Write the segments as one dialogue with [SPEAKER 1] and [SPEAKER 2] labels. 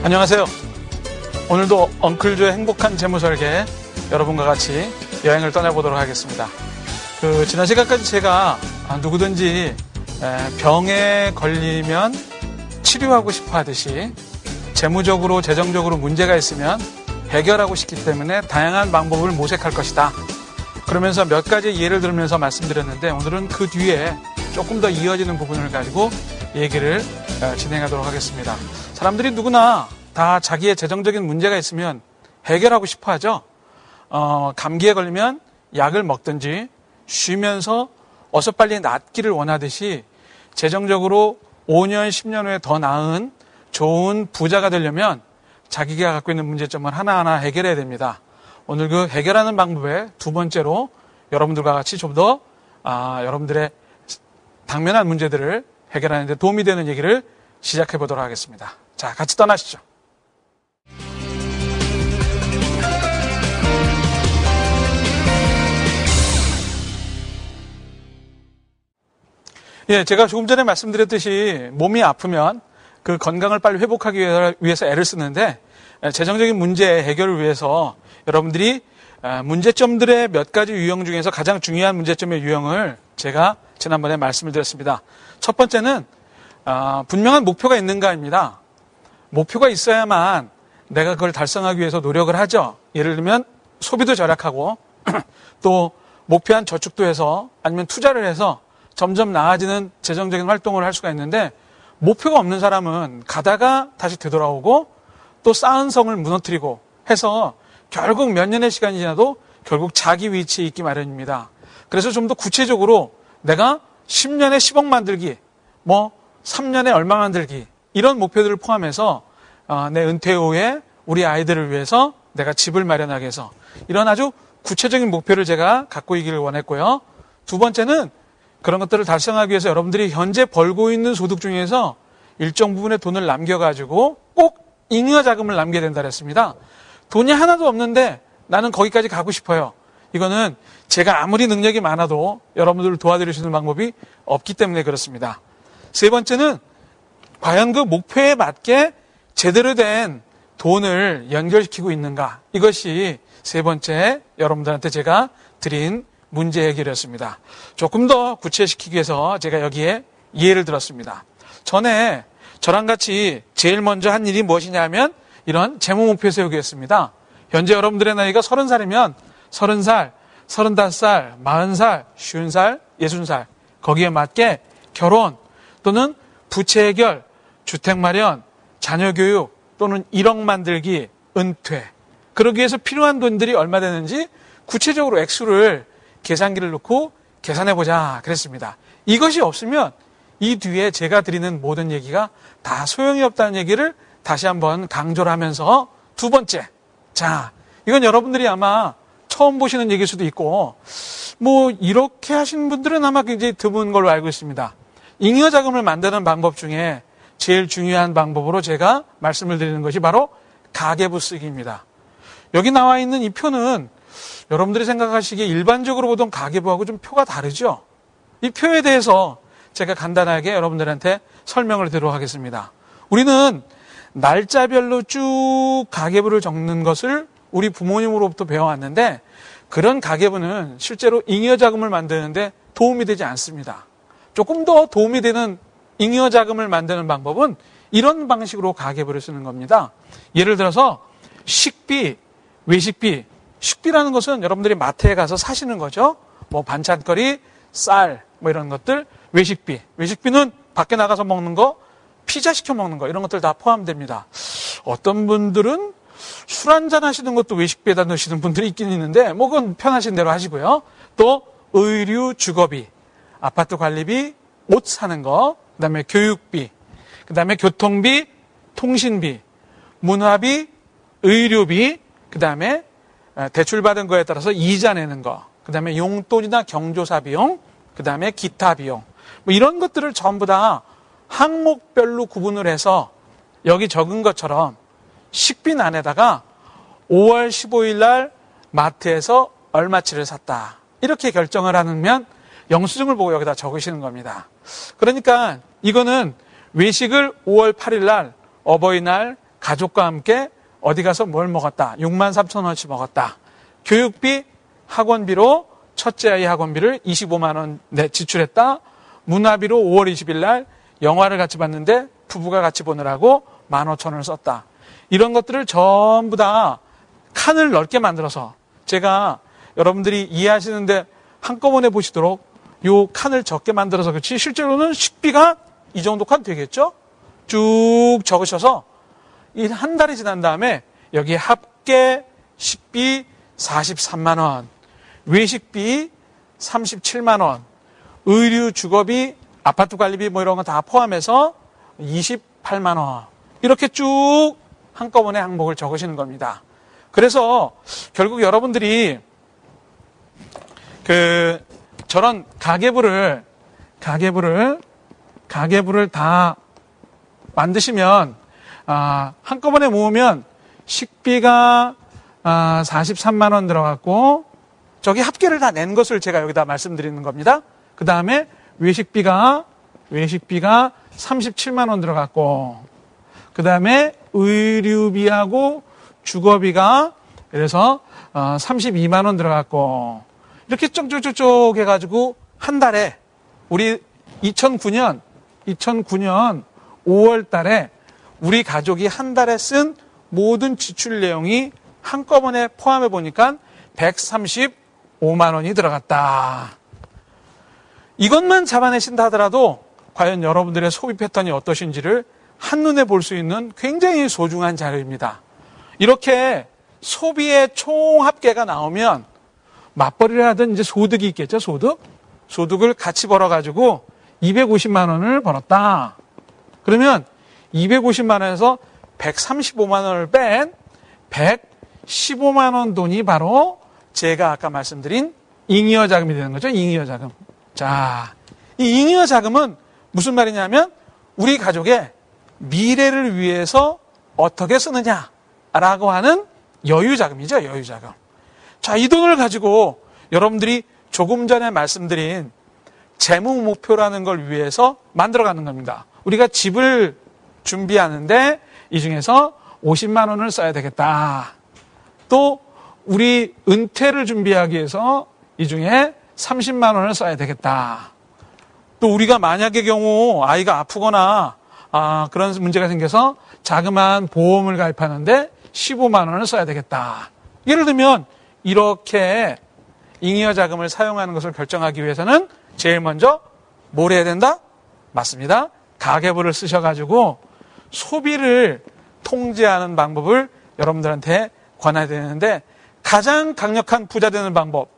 [SPEAKER 1] 안녕하세요. 오늘도 엉클조의 행복한 재무설계 여러분과 같이 여행을 떠나보도록 하겠습니다. 지난 시간까지 제가 누구든지 병에 걸리면 치료하고 싶어 하듯이 재무적으로, 재정적으로 문제가 있으면 해결하고 싶기 때문에 다양한 방법을 모색할 것이다. 그러면서 몇 가지 예를 들면서 말씀드렸는데 오늘은 그 뒤에 조금 더 이어지는 부분을 가지고 얘기를 진행하도록 하겠습니다. 사람들이 누구나 다 자기의 재정적인 문제가 있으면 해결하고 싶어 하죠. 감기에 걸리면 약을 먹든지 쉬면서 어서 빨리 낫기를 원하듯이 재정적으로 5년, 10년 후에 더 나은 좋은 부자가 되려면 자기가 갖고 있는 문제점을 하나하나 해결해야 됩니다. 오늘 그 해결하는 방법의 두 번째로 여러분들과 같이 좀 더 여러분들의 당면한 문제들을 해결하는 데 도움이 되는 얘기를 시작해 보도록 하겠습니다. 자, 같이 떠나시죠. 예, 제가 조금 전에 말씀드렸듯이 몸이 아프면 그 건강을 빨리 회복하기 위해서 애를 쓰는데 재정적인 문제 해결을 위해서 여러분들이 문제점들의 몇 가지 유형 중에서 가장 중요한 문제점의 유형을 제가 지난번에 말씀을 드렸습니다. 첫 번째는 분명한 목표가 있는가입니다. 목표가 있어야만 내가 그걸 달성하기 위해서 노력을 하죠. 예를 들면 소비도 절약하고 또 목표한 저축도 해서 아니면 투자를 해서 점점 나아지는 재정적인 활동을 할 수가 있는데 목표가 없는 사람은 가다가 다시 되돌아오고 또 쌓은 성을 무너뜨리고 해서 결국 몇 년의 시간이 지나도 결국 자기 위치에 있기 마련입니다. 그래서 좀 더 구체적으로 내가 10년에 10억 만들기, 3년에 얼마 만들기 이런 목표들을 포함해서 내 은퇴 후에 우리 아이들을 위해서 내가 집을 마련하기 위해서 이런 아주 구체적인 목표를 제가 갖고 있기를 원했고요. 두 번째는 그런 것들을 달성하기 위해서 여러분들이 현재 벌고 있는 소득 중에서 일정 부분의 돈을 남겨가지고 꼭 잉여 자금을 남겨야 된다 그랬습니다. 돈이 하나도 없는데 나는 거기까지 가고 싶어요. 이거는 제가 아무리 능력이 많아도 여러분들을 도와드릴 수 있는 방법이 없기 때문에 그렇습니다. 세 번째는 과연 그 목표에 맞게 제대로 된 돈을 연결시키고 있는가. 이것이 세 번째 여러분들한테 제가 드린 문제 해결이었습니다. 조금 더 구체시키기 위해서 제가 여기에 예를 들었습니다. 전에 저랑 같이 제일 먼저 한 일이 무엇이냐 하면 이런 재무 목표 세우기였습니다. 현재 여러분들의 나이가 30살이면 30살, 35살, 40살, 50살, 60살 거기에 맞게 결혼 또는 부채 해결, 주택 마련, 자녀 교육 또는 1억 만들기, 은퇴 그러기 위해서 필요한 돈들이 얼마 되는지 구체적으로 액수를 계산기를 넣고 계산해보자 그랬습니다. 이것이 없으면 이 뒤에 제가 드리는 모든 얘기가 다 소용이 없다는 얘기를 다시 한번 강조를 하면서 두 번째. 자, 이건 여러분들이 아마 처음 보시는 얘기일 수도 있고 이렇게 하시는 분들은 아마 굉장히 드문 걸로 알고 있습니다. 잉여 자금을 만드는 방법 중에 제일 중요한 방법으로 제가 말씀을 드리는 것이 바로 가계부 쓰기입니다. 여기 나와 있는 이 표는 여러분들이 생각하시기에 일반적으로 보던 가계부하고 좀 표가 다르죠? 이 표에 대해서 제가 간단하게 여러분들한테 설명을 드리도록 하겠습니다. 우리는 날짜별로 쭉 가계부를 적는 것을 우리 부모님으로부터 배워왔는데 그런 가계부는 실제로 잉여 자금을 만드는데 도움이 되지 않습니다. 조금 더 도움이 되는 잉여 자금을 만드는 방법은 이런 방식으로 가계부를 쓰는 겁니다. 예를 들어서 식비, 외식비, 식비라는 것은 여러분들이 마트에 가서 사시는 거죠. 반찬거리, 쌀, 이런 것들, 외식비. 외식비는 밖에 나가서 먹는 거, 피자 시켜 먹는 거, 이런 것들 다 포함됩니다. 어떤 분들은 술 한잔 하시는 것도 외식비에다 넣으시는 분들이 있긴 있는데, 그건 편하신 대로 하시고요. 또, 의류, 주거비, 아파트 관리비, 옷 사는 거, 그 다음에 교육비, 그 다음에 교통비, 통신비, 문화비, 의료비, 그 다음에 대출받은 거에 따라서 이자 내는 거, 그 다음에 용돈이나 경조사 비용, 그 다음에 기타 비용, 이런 것들을 전부 다 항목별로 구분을 해서 여기 적은 것처럼 식비란에다가 5월 15일 날 마트에서 얼마치를 샀다. 이렇게 결정을 하면 영수증을 보고 여기다 적으시는 겁니다. 그러니까 이거는 외식을 5월 8일 날 어버이날, 가족과 함께 어디 가서 뭘 먹었다. 63,000원어치 먹었다. 교육비, 학원비로 첫째 아이 학원비를 25만 원 지출했다. 문화비로 5월 20일 날 영화를 같이 봤는데 부부가 같이 보느라고 15,000원을 썼다. 이런 것들을 전부 다 칸을 넓게 만들어서 제가 여러분들이 이해하시는데 한꺼번에 보시도록 요 칸을 적게 만들어서 그렇지 실제로는 식비가 이 정도 칸 되겠죠? 쭉 적으셔서 이 한 달이 지난 다음에 여기 합계 식비 43만 원, 외식비 37만 원, 의류 주거비, 아파트 관리비 뭐 이런 거 다 포함해서 28만 원. 이렇게 쭉 한꺼번에 항목을 적으시는 겁니다. 그래서 결국 여러분들이 저런 가계부를 다 만드시면 한꺼번에 모으면 식비가 43만 원 들어갔고 저기 합계를 다 낸 것을 제가 여기다 말씀드리는 겁니다. 그 다음에 외식비가 37만 원 들어갔고 그 다음에 의류비하고 주거비가 그래서 32만 원 들어갔고 이렇게 쭉쭉쭉 해가지고 한 달에 우리 2009년 5월 달에 우리 가족이 한 달에 쓴 모든 지출 내용이 한꺼번에 포함해 보니까 135만 원이 들어갔다. 이것만 잡아내신다 하더라도 과연 여러분들의 소비 패턴이 어떠신지를 한눈에 볼 수 있는 굉장히 소중한 자료입니다. 이렇게 소비의 총 합계가 나오면 맞벌이를 하든 이제 소득이 있겠죠, 소득을 같이 벌어가지고 250만 원을 벌었다. 그러면 250만 원에서 135만 원을 뺀 115만 원 돈이 바로 제가 아까 말씀드린 잉여 자금이 되는 거죠, 잉여 자금. 자, 이 잉여 자금은 무슨 말이냐면 우리 가족의 미래를 위해서 어떻게 쓰느냐라고 하는 여유자금이죠, 여유자금. 자, 이 돈을 가지고 여러분들이 조금 전에 말씀드린 재무 목표라는 걸 위해서 만들어가는 겁니다. 우리가 집을 준비하는데 이 중에서 50만 원을 써야 되겠다. 또 우리 은퇴를 준비하기 위해서 이 중에 30만 원을 써야 되겠다. 또 우리가 만약의 경우 아이가 아프거나 그런 문제가 생겨서 자그마한 보험을 가입하는데 15만 원을 써야 되겠다. 예를 들면 이렇게 잉여 자금을 사용하는 것을 결정하기 위해서는 제일 먼저 뭘 해야 된다? 맞습니다. 가계부를 쓰셔가지고 소비를 통제하는 방법을 여러분들한테 권해야 되는데 가장 강력한 부자 되는 방법,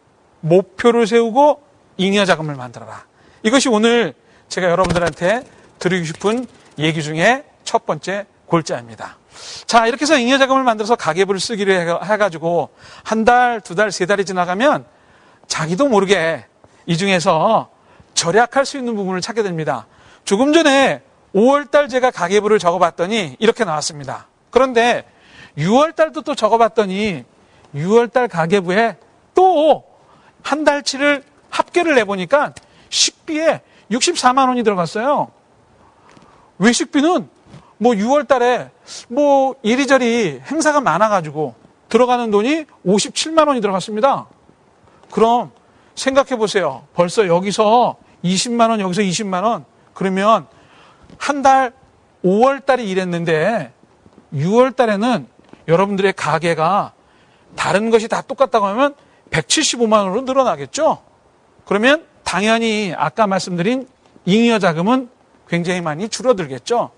[SPEAKER 1] 목표를 세우고 잉여 자금을 만들어라. 이것이 오늘 제가 여러분들한테 드리고 싶은 얘기 중에 첫 번째 골자입니다. 자, 이렇게 해서 잉여 자금을 만들어서 가계부를 쓰기로 해가지고 한 달, 두 달, 세 달이 지나가면 자기도 모르게 이 중에서 절약할 수 있는 부분을 찾게 됩니다. 조금 전에 5월달 제가 가계부를 적어봤더니 이렇게 나왔습니다. 그런데 6월달도 또 적어봤더니 6월달 가계부에 또 한 달치를 합계를 내보니까 식비에 64만 원이 들어갔어요. 외식비는 뭐 6월달에 뭐 이리저리 행사가 많아가지고 들어가는 돈이 57만 원이 들어갔습니다. 그럼 생각해 보세요. 벌써 여기서 20만 원, 여기서 20만 원. 그러면 한 달 5월 달에 일했는데 6월 달에는 여러분들의 가계가 다른 것이 다 똑같다고 하면 175만 원으로 늘어나겠죠? 그러면 당연히 아까 말씀드린 잉여 자금은 굉장히 많이 줄어들겠죠?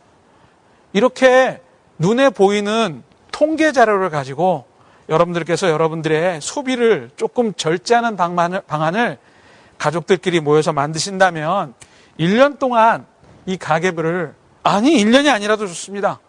[SPEAKER 1] 이렇게 눈에 보이는 통계 자료를 가지고 여러분들께서 여러분들의 소비를 조금 절제하는 방안을 가족들끼리 모여서 만드신다면 1년 동안 이 가계부를 1년이 아니라도 좋습니다.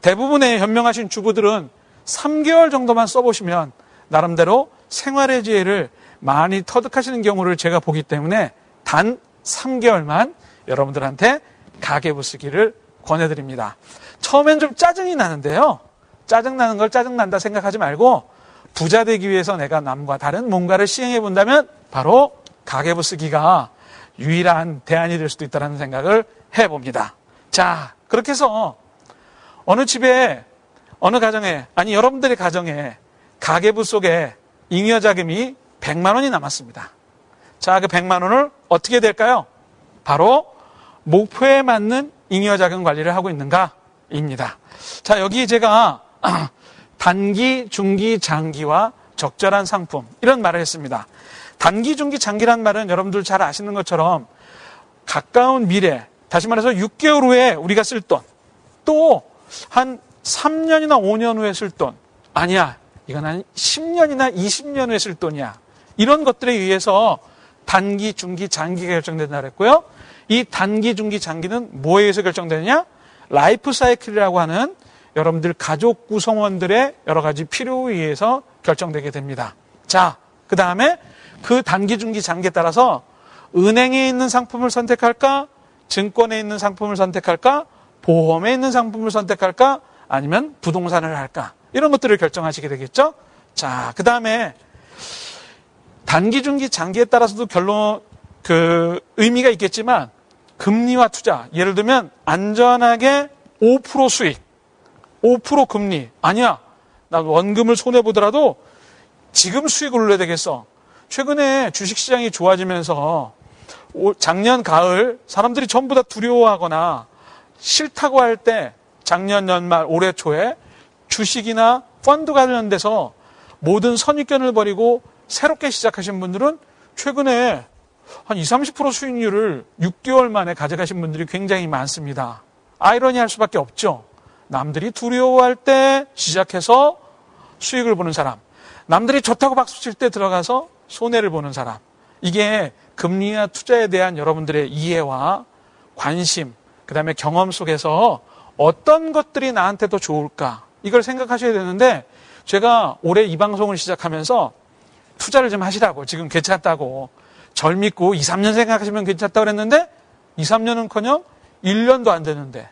[SPEAKER 1] 대부분의 현명하신 주부들은 3개월 정도만 써보시면 나름대로 생활의 지혜를 많이 터득하시는 경우를 제가 보기 때문에 단 3개월만 여러분들한테 가계부 쓰기를 권해드립니다. 처음엔 좀 짜증이 나는데요. 짜증나는 걸 짜증난다 생각하지 말고 부자 되기 위해서 내가 남과 다른 뭔가를 시행해 본다면 바로 가계부 쓰기가 유일한 대안이 될 수도 있다는 생각을 해봅니다. 자, 그렇게 해서 어느 집에 어느 가정에, 아니 여러분들의 가정에 가계부 속에 잉여 자금이 100만 원이 남았습니다. 자, 그 100만 원을 어떻게 될까요? 바로 목표에 맞는 잉여 자금 관리를 하고 있는가입니다. 자, 여기 제가 단기, 중기, 장기와 적절한 상품 이런 말을 했습니다. 단기, 중기, 장기란 말은 여러분들 잘 아시는 것처럼 가까운 미래, 다시 말해서 6개월 후에 우리가 쓸 돈, 또 한 3년이나 5년 후에 쓸 돈, 아니야, 이건 한 10년이나 20년 후에 쓸 돈이야. 이런 것들에 의해서 단기, 중기, 장기가 결정된다 그랬고요. 이 단기, 중기, 장기는 뭐에 의해서 결정되느냐? 라이프 사이클이라고 하는 여러분들 가족 구성원들의 여러 가지 필요에 의해서 결정되게 됩니다. 자, 그 다음에 그 단기, 중기, 장기에 따라서 은행에 있는 상품을 선택할까? 증권에 있는 상품을 선택할까? 보험에 있는 상품을 선택할까? 아니면 부동산을 할까? 이런 것들을 결정하시게 되겠죠? 자, 그 다음에 단기, 중기, 장기에 따라서도 의미가 있겠지만 금리와 투자, 예를 들면 안전하게 5% 수익, 5% 금리. 아니야, 나 원금을 손해보더라도 지금 수익을 올려야 되겠어. 최근에 주식시장이 좋아지면서 작년 가을 사람들이 전부 다 두려워하거나 싫다고 할 때 작년 연말 올해 초에 주식이나 펀드 관련돼서 모든 선입견을 버리고 새롭게 시작하신 분들은 최근에 한 20, 30% 수익률을 6개월 만에 가져가신 분들이 굉장히 많습니다. 아이러니할 수밖에 없죠. 남들이 두려워할 때 시작해서 수익을 보는 사람, 남들이 좋다고 박수칠 때 들어가서 손해를 보는 사람, 이게 금리나 투자에 대한 여러분들의 이해와 관심, 그 다음에 경험 속에서 어떤 것들이 나한테 더 좋을까, 이걸 생각하셔야 되는데, 제가 올해 이 방송을 시작하면서 투자를 좀 하시라고, 지금 괜찮다고, 절 믿고 2, 3년 생각하시면 괜찮다고 그랬는데 2, 3년은커녕 1년도 안 되는데,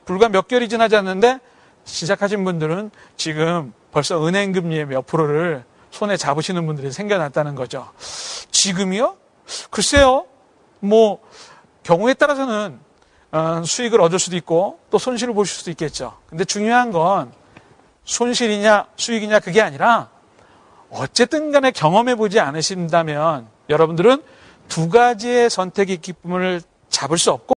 [SPEAKER 1] 불과 몇 개월이 지나지 않는데 시작하신 분들은 지금 벌써 은행 금리의 몇 프로를 손에 잡으시는 분들이 생겨났다는 거죠. 지금이요? 글쎄요. 경우에 따라서는 수익을 얻을 수도 있고 또 손실을 보실 수도 있겠죠. 근데 중요한 건 손실이냐 수익이냐 그게 아니라 어쨌든 간에 경험해 보지 않으신다면 여러분들은 두 가지의 선택의 기쁨을 잡을 수 없고